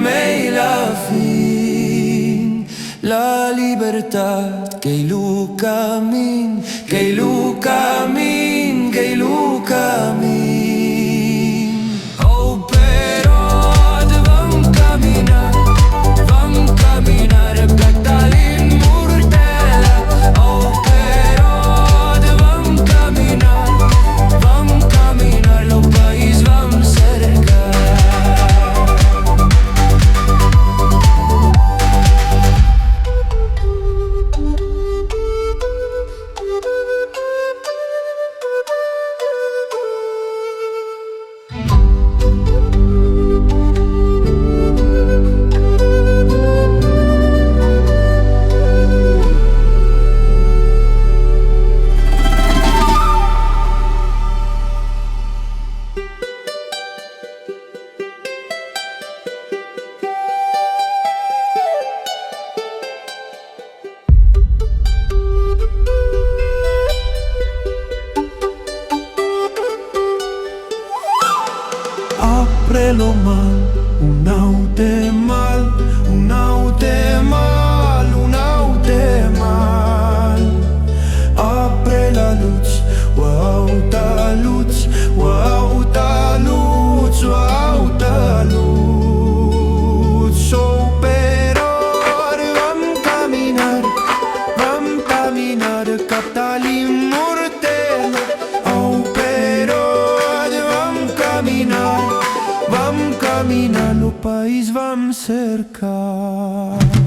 mei la fin, la libertat, qu'ei lo camin, qu'ei lo camin, qu'ei lo camin. Oh, però vam caminar cap a l'immortèla. Oh, però vam caminar, lo país vam cercar. Apre lo mal, un aute mal, un aute mal, un aute mal. Apre la luz, o auta luz, o auta luz, o auta luz. So però vam caminar cap a l'immortèla. Oh, però vam caminar, lo país vam cercar.